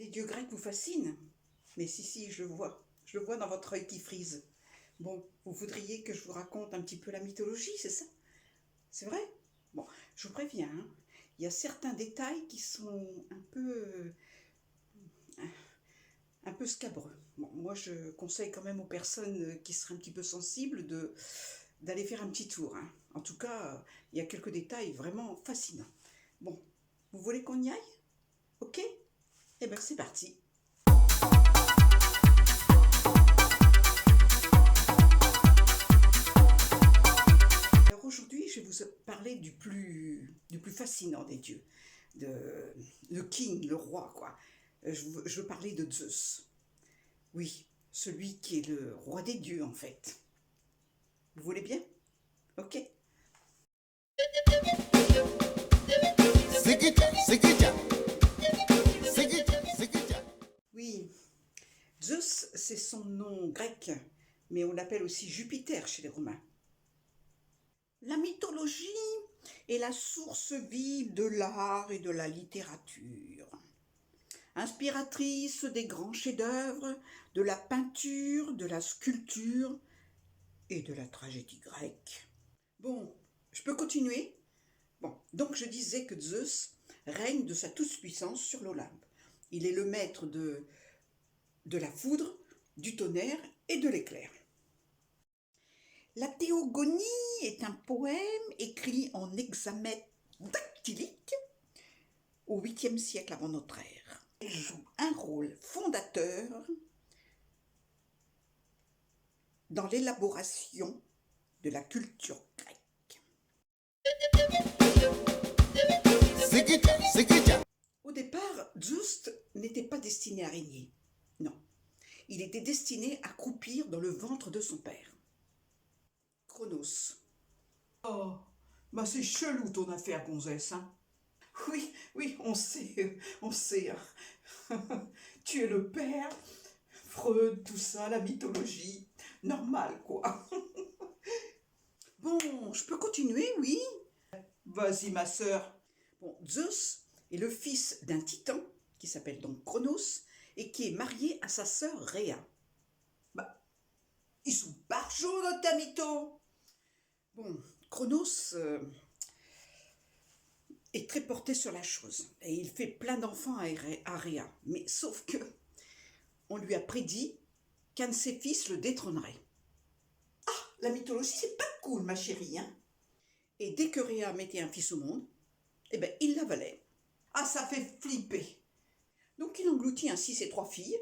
Les dieux grecs vous fascinent? Mais si, je le vois. Je le vois dans votre œil qui frise. Bon, vous voudriez que je vous raconte un petit peu la mythologie, c'est ça? C'est vrai? Bon, je vous préviens, hein, il y a certains détails qui sont un peu scabreux. Bon, moi, je conseille quand même aux personnes qui seraient un petit peu sensibles d'aller faire un petit tour, hein. En tout cas, il y a quelques détails vraiment fascinants. Bon, vous voulez qu'on y aille? Ok? Eh bien, c'est parti. Alors aujourd'hui, je vais vous parler du plus fascinant des dieux, le king, le roi, quoi. Je veux parler de Zeus. Oui, celui qui est le roi des dieux, en fait. Vous voulez bien? Ok. Oui, Zeus, c'est son nom grec, mais on l'appelle aussi Jupiter chez les Romains. La mythologie est la source vive de l'art et de la littérature. Inspiratrice des grands chefs-d'œuvre, de la peinture, de la sculpture et de la tragédie grecque. Bon, je peux continuer? Bon, donc je disais que Zeus règne de sa toute-puissance sur l'Olympe. Il est le maître de la foudre, du tonnerre et de l'éclair. La Théogonie est un poème écrit en hexamètre dactylique au 8e siècle avant notre ère. Elle joue un rôle fondateur dans l'élaboration de la culture grecque. Au départ, Zeus n'était pas destiné à régner. Non, il était destiné à croupir dans le ventre de son père. Cronos. Oh, bah c'est chelou ton affaire, gonzesse, hein? Oui, on sait. Tu es le père, Freud, tout ça, la mythologie. Normal, quoi. Bon, je peux continuer, oui? Vas-y, ma sœur. Bon, Zeus est le fils d'un titan, qui s'appelle donc Cronos, et qui est marié à sa sœur Rhea. Bah, ils sont barjots dans ta mytho. Bon, Cronos est très porté sur la chose, et il fait plein d'enfants à Rhea. Mais sauf que, on lui a prédit qu'un de ses fils le détrônerait. Ah, la mythologie, c'est pas cool, ma chérie, hein? Et dès que Rhea mettait un fils au monde, eh ben, il l'avalait. Ah, ça fait flipper. Donc il engloutit ainsi ses 3 filles,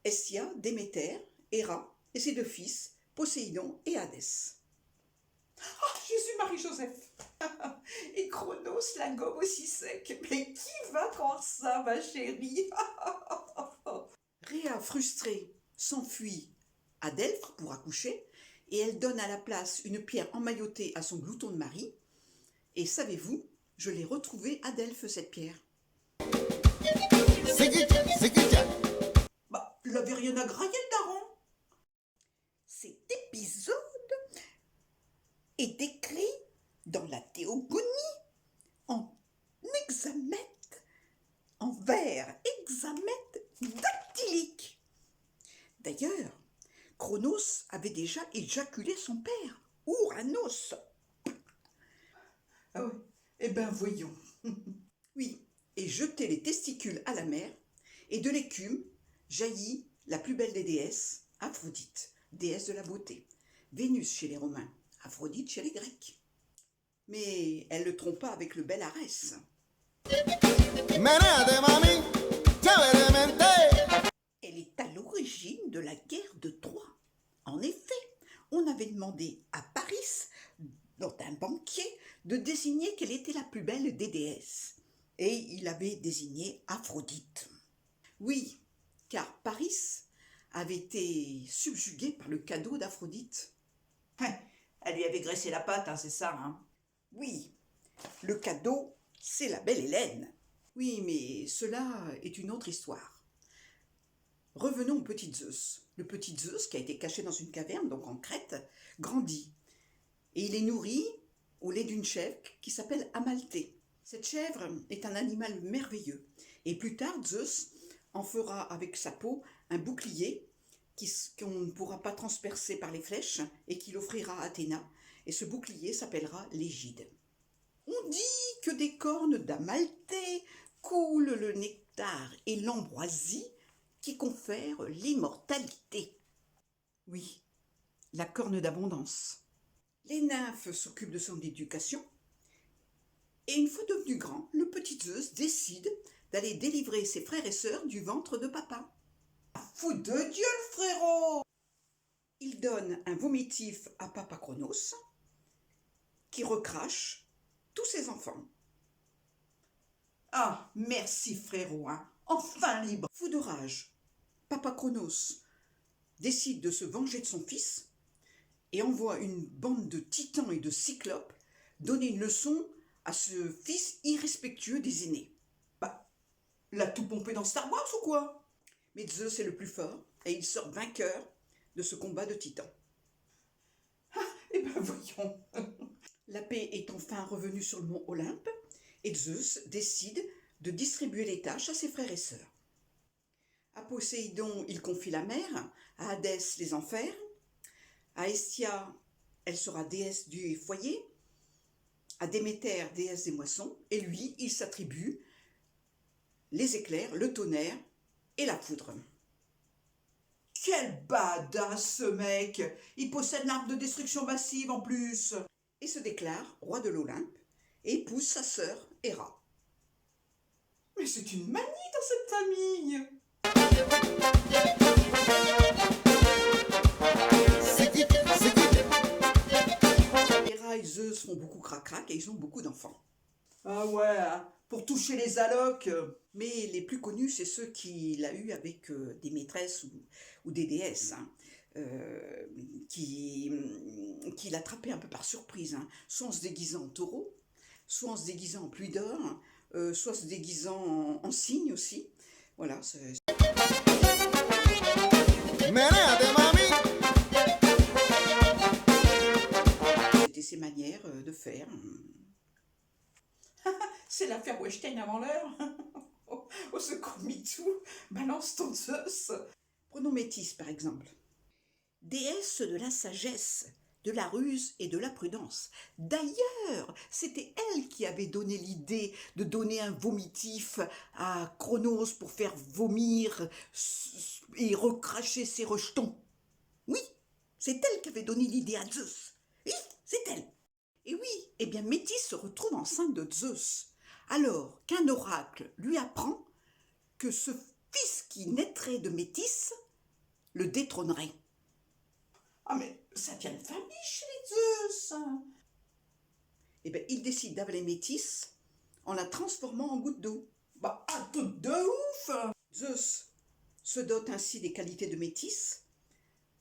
Hestia, Déméter, Héra, et ses 2 fils, Poséidon et Hadès. Ah, Jésus, Marie-Joseph. Et Cronos la gobe aussi sec. Mais qui va croire ça, ma chérie? Rhea, frustrée, s'enfuit à Delphes pour accoucher, et elle donne à la place une pierre emmaillotée à son glouton de mari. Et savez-vous, je l'ai retrouvée à Delphes, cette pierre. Bah, il avait rien à grailler, le daron. Cet épisode est décrit dans la Théogonie en hexamètre, en vers hexamètre dactylique. D'ailleurs, Cronos avait déjà éjaculé son père, Ouranos. Ah oui, eh ben voyons. Oui, et jeté les testicules à la mer, et de l'écume jaillit la plus belle des déesses, Aphrodite, déesse de la beauté. Vénus chez les Romains, Aphrodite chez les Grecs. Mais elle le trompa avec le bel Arès. Elle est à l'origine de la guerre de Troie. En effet, on avait demandé à Paris, dans un banquet, de désigner quelle était la plus belle des déesses. Et il avait désigné Aphrodite. Oui, car Paris avait été subjuguée par le cadeau d'Aphrodite. Elle lui avait graissé la patte, hein, c'est ça, hein? Oui, le cadeau, c'est la belle Hélène. Oui, mais cela est une autre histoire. Revenons au petit Zeus. Le petit Zeus, qui a été caché dans une caverne, donc en Crète, grandit. Et il est nourri au lait d'une chèvre qui s'appelle Amalthée. Cette chèvre est un animal merveilleux. Et plus tard, Zeus en fera avec sa peau un bouclier qu'on ne pourra pas transpercer par les flèches et qu'il offrira à Athéna. Et ce bouclier s'appellera l'Égide. On dit que des cornes d'Amalthée coulent le nectar et l'ambroisie qui confèrent l'immortalité. Oui, la corne d'abondance. Les nymphes s'occupent de son éducation. Et une fois devenu grand, le petit Zeus décide d'aller délivrer ses frères et sœurs du ventre de papa. Fou de Dieu le frérot! Il donne un vomitif à papa Cronos, qui recrache tous ses enfants. Ah, merci frérot, hein. Enfin libre! Fou de rage, papa Cronos décide de se venger de son fils et envoie une bande de titans et de cyclopes donner une leçon à ce fils irrespectueux des aînés. Bah, l'a tout pompé dans Star Wars ou quoi? Mais Zeus est le plus fort et il sort vainqueur de ce combat de titans. Ah, eh ben voyons. La paix est enfin revenue sur le mont Olympe et Zeus décide de distribuer les tâches à ses frères et sœurs. À Poséidon, il confie la mer, à Hadès les enfers, à Hestia, elle sera déesse du foyer, à Déméter, déesse des moissons, et lui, il s'attribue les éclairs, le tonnerre et la foudre. Quel badass ce mec! Il possède l'arme de destruction massive en plus! Et se déclare roi de l'Olympe et épouse sa sœur Héra. Mais c'est une manie dans cette famille! Héra et Zeus font beaucoup crac-crac et ils ont beaucoup d'enfants. Ah ouais, pour toucher les allocs. Mais les plus connus, c'est ceux qu'il a eu avec des maîtresses ou des déesses, hein, qu'il attrapait un peu par surprise, hein, soit en se déguisant en taureau, soit en se déguisant en pluie d'or, soit se déguisant en cygne aussi. Voilà. C'était ses manières de faire. C'est l'affaire Weinstein avant l'heure. Au secours, MeToo, balance ton Zeus. Prenons Métis par exemple. Déesse de la sagesse, de la ruse et de la prudence. D'ailleurs, c'était elle qui avait donné l'idée de donner un vomitif à Cronos pour faire vomir et recracher ses rejetons. Oui, c'est elle qui avait donné l'idée à Zeus. Oui, c'est elle. Et oui, eh bien Métis se retrouve enceinte de Zeus, alors qu'un oracle lui apprend que ce fils qui naîtrait de Métis le détrônerait. Ah mais ça tient de famille chez les Zeus. Eh bien il décide d'avaler Métis en la transformant en goutte d'eau. Bah un truc de ouf! Zeus se dote ainsi des qualités de Métis,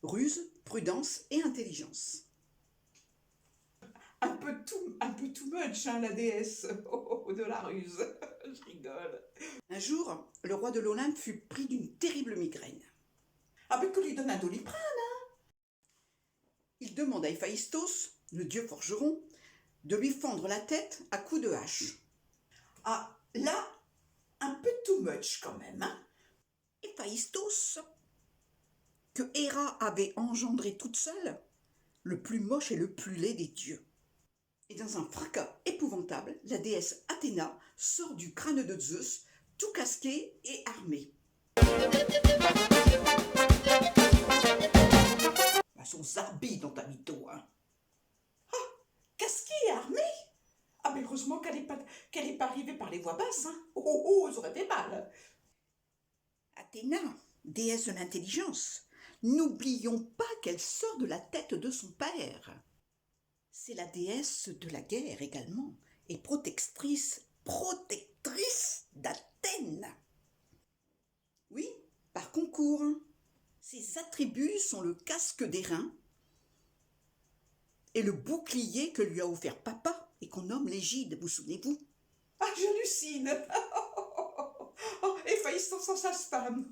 ruse, prudence et intelligence. Un peu too much, hein, la déesse de la ruse. Je rigole. Un jour, le roi de l'Olympe fut pris d'une terrible migraine. Ah ben que lui donne un doliprane, hein. Il demande à Héphaïstos, le dieu forgeron, de lui fendre la tête à coups de hache. Ah, là, un peu too much quand même, hein. Héphaïstos, que Héra avait engendré toute seule, le plus moche et le plus laid des dieux. Et dans un fracas épouvantable, la déesse Athéna sort du crâne de Zeus, tout casqué et armé. Bah, son zarbi dans ta mytho, hein. Ah, casqué et armé? Ah, mais heureusement qu'elle n'est pas arrivée par les voies basses, hein. Oh, ça aurait fait mal. Athéna, déesse de l'intelligence, n'oublions pas qu'elle sort de la tête de son père. C'est la déesse de la guerre également, et protectrice d'Athènes. Oui, par concours. Ses attributs sont le casque d'airain et le bouclier que lui a offert papa et qu'on nomme l'Égide, vous souvenez-vous? Ah, j'hallucine. Héphaïstos sans sa femme.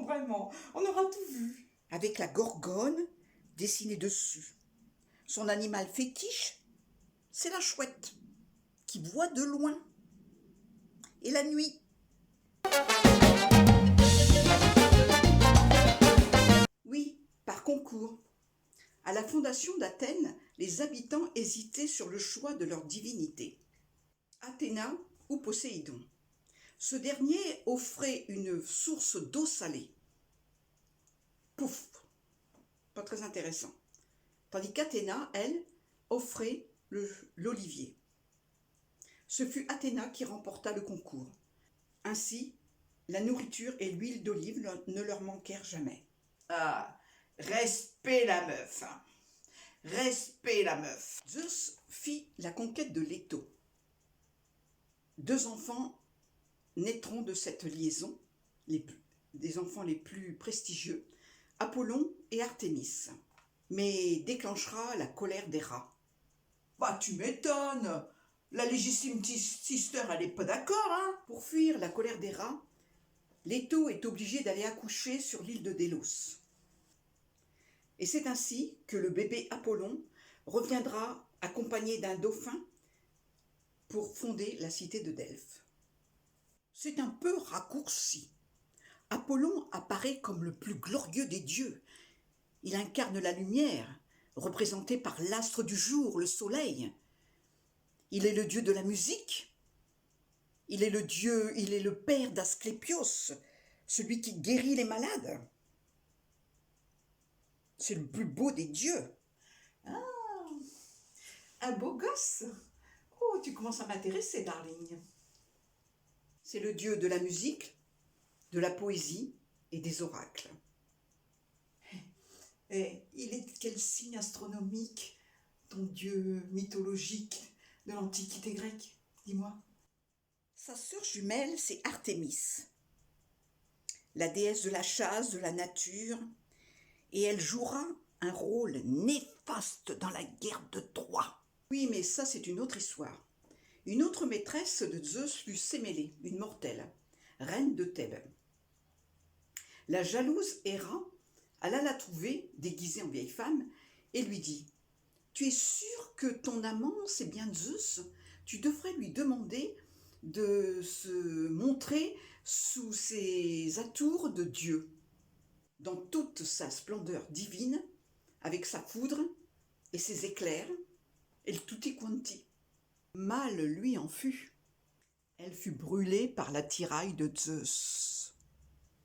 Vraiment, on aura tout vu. Avec la gorgone dessinée dessus. Son animal fétiche, c'est la chouette, qui voit de loin. Et la nuit, par concours. À la fondation d'Athènes, les habitants hésitaient sur le choix de leur divinité, Athéna ou Poséidon. Ce dernier offrait une source d'eau salée. Pouf, pas très intéressant. Tandis qu'Athéna, elle, offrait l'olivier. Ce fut Athéna qui remporta le concours. Ainsi, la nourriture et l'huile d'olive ne leur manquèrent jamais. Ah, respect la meuf, hein. Respect la meuf. Zeus fit la conquête de Leto. 2 enfants naîtront de cette liaison, des enfants les plus prestigieux, Apollon et Artémis, mais déclenchera la colère des rats. Bah tu m'étonnes, la légitime sister elle est pas d'accord, hein. Pour fuir la colère des rats, Leto est obligé d'aller accoucher sur l'île de Délos. Et c'est ainsi que le bébé Apollon reviendra accompagné d'un dauphin pour fonder la cité de Delphes. C'est un peu raccourci. Apollon apparaît comme le plus glorieux des dieux. Il incarne la lumière, représentée par l'astre du jour, le soleil. Il est le dieu de la musique. Il est le père d'Asclépios, celui qui guérit les malades. C'est le plus beau des dieux. Ah, un beau gosse. Oh, tu commences à m'intéresser, darling. C'est le dieu de la musique, de la poésie et des oracles. Et il est de quel signe astronomique, ton dieu mythologique de l'Antiquité grecque? Dis-moi. Sa sœur jumelle, c'est Artémis, la déesse de la chasse, de la nature, et elle jouera un rôle néfaste dans la guerre de Troie. Oui, mais ça, c'est une autre histoire. Une autre maîtresse de Zeus fut Sémélé, une mortelle, reine de Thèbes. La jalouse Héra alla la trouver, déguisée en vieille femme, et lui dit « Tu es sûre que ton amant, c'est bien Zeus? Tu devrais lui demander de se montrer sous ses atours de Dieu, dans toute sa splendeur divine, avec sa foudre et ses éclairs, et le tutti quanti. » Mal lui en fut. Elle fut brûlée par la tiraille de Zeus.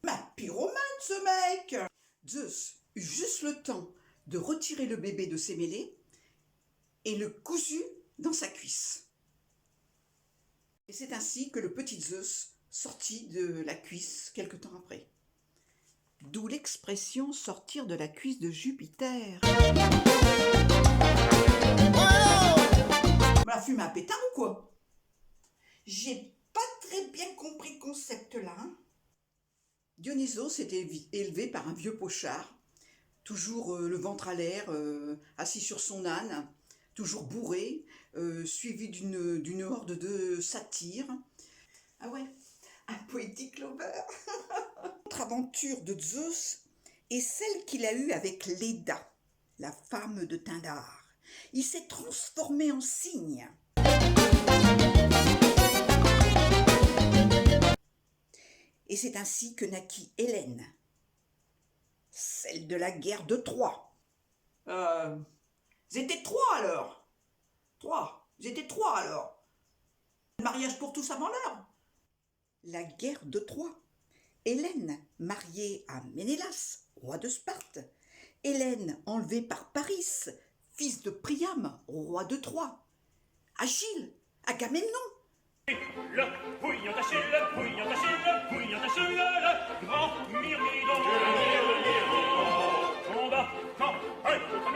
Ma pyromane, ce mec! Zeus eut juste le temps de retirer le bébé de Sémélé et le cousu dans sa cuisse. Et c'est ainsi que le petit Zeus sortit de la cuisse quelque temps après. D'où l'expression sortir de la cuisse de Jupiter. On l'a fumé un pétard ou quoi? J'ai pas très bien compris le concept là. Hein. Dionysos était élevé par un vieux pochard, toujours le ventre à l'air, assis sur son âne, toujours bourré, suivi d'une horde de satyres. Ah ouais, un poétique lover. L'autre aventure de Zeus est celle qu'il a eue avec Léda, la femme de Pindare. Il s'est transformé en cygne. Et c'est ainsi que naquit Hélène, celle de la guerre de Troie. C'était 3 alors. 3. J'étais 3 alors. Le mariage pour tous avant l'heure. La guerre de Troie. Hélène, mariée à Ménélas, roi de Sparte. Hélène, enlevée par Paris, fils de Priam, roi de Troie. Achille, Agamemnon. Le bouillon d'Achille, le bouillon d'Achille, le bouillon d'Achille, le grand Myrmidon. Tomba quand un contre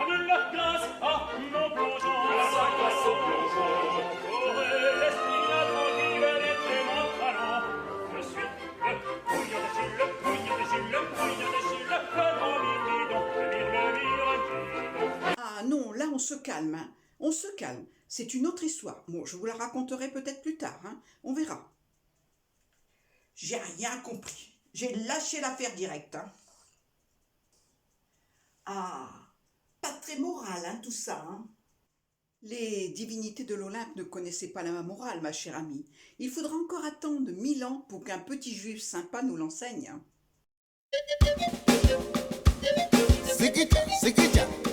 mille, grâce à mon plongeon. Grâce au plongeon. Aurait l'esprit tranquille et très mon talent. Je suis le bouillon d'Achille, le bouillon d'Achille, le bouillon d'Achille, le grand Myrmidon, le Myrmidon. Ah non, là on se calme, hein. On se calme. C'est une autre histoire. Bon, je vous la raconterai peut-être plus tard, hein. On verra. J'ai rien compris. J'ai lâché l'affaire directe. Hein. Ah, pas très moral, hein, tout ça. Hein. Les divinités de l'Olympe ne connaissaient pas la morale, ma chère amie. Il faudra encore attendre 1000 ans pour qu'un petit juif sympa nous l'enseigne. Hein. Escucha.